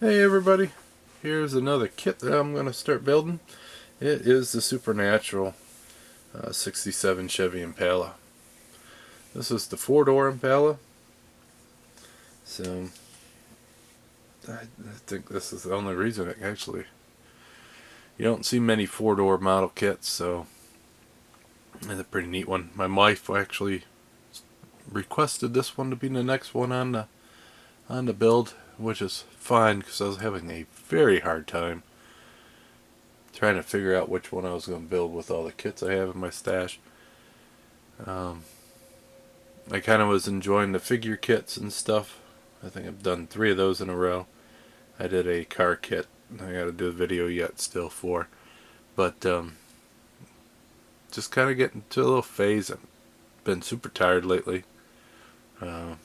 Hey everybody, here's another kit that I'm going to start building. It is the Supernatural 67 Chevy Impala. This is the 4-door Impala, so I think this is the only reason it actually, you don't see many 4-door model kits, so it's a pretty neat one. My wife actually requested this one to be the next one on the build, which is fine because I was having a very hard time trying to figure out which one I was going to build with all the kits I have in my stash. I kind of was enjoying the figure kits and stuff. I think I've done 3 of those in a row. I did a car kit I got to do a video yet still for, but just kind of getting to a little phase. I've been super tired lately, but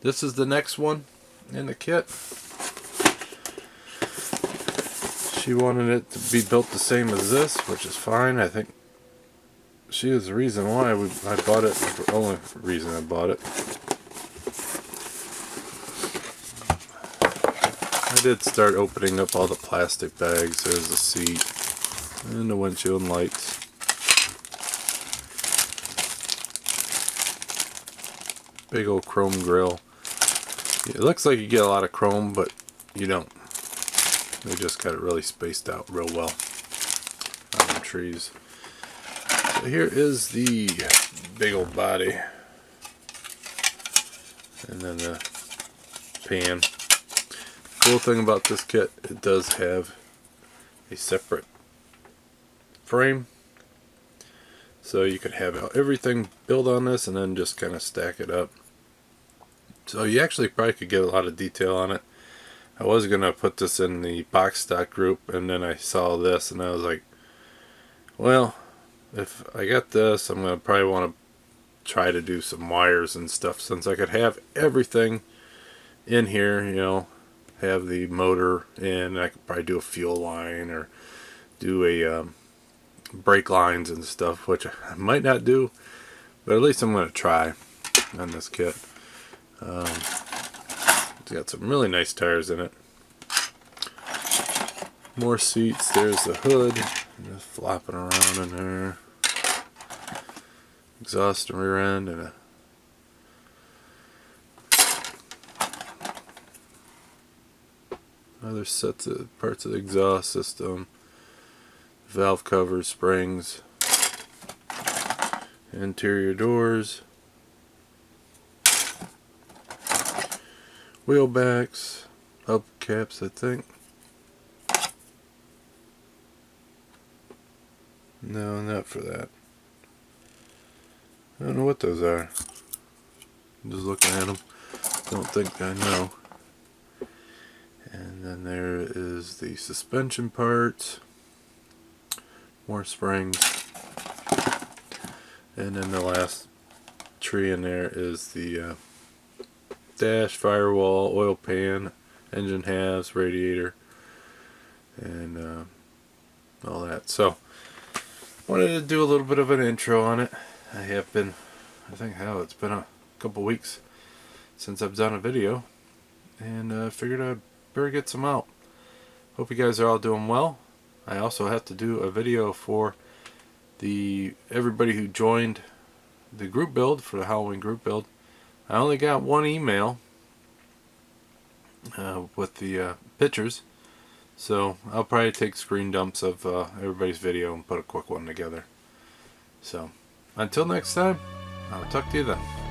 this is the next one in the kit. She wanted it to be built the same as this, which is fine. I think she is the reason why I bought it, the only reason I bought it. I did start opening up all the plastic bags. There's the seat and the windshield and lights. Big old chrome grill. It looks like you get a lot of chrome, but you don't. They just got it really spaced out real well on the trees. So here is the big old body, and then the pan. Cool thing about this kit, it does have a separate frame, so you could have everything built on this and then just kind of stack it up. So you actually probably could get a lot of detail on it. I was gonna put this in the box stock group, and then I saw this and I was like, well, if I got this, I'm gonna probably want to try to do some wires and stuff, since I could have everything in here, you know, have the motor in. I could probably do a fuel line or do a brake lines and stuff, which I might not do, but at least I'm going to try on this kit. It's got some really nice tires in it. More seats. There's the hood, just flopping around in there. Exhaust and rear end, and other sets of parts of the exhaust system. Valve covers, springs, interior doors, wheel backs, hubcaps, I think. No, not for that. I don't know what those are. I'm just looking at them. Don't think I know. And then there is the suspension parts. More springs. And then the last tree in there is the dash, firewall, oil pan, engine halves, radiator, and all that. So wanted to do a little bit of an intro on it. I have been, I think, it's been a couple weeks since I've done a video, and figured I'd better get some out. Hope you guys are all doing well. I also have to do a video for everybody who joined the group build, for the Halloween group build. I only got one email with the pictures, so I'll probably take screen dumps of everybody's video and put a quick one together. So until next time, I'll talk to you then.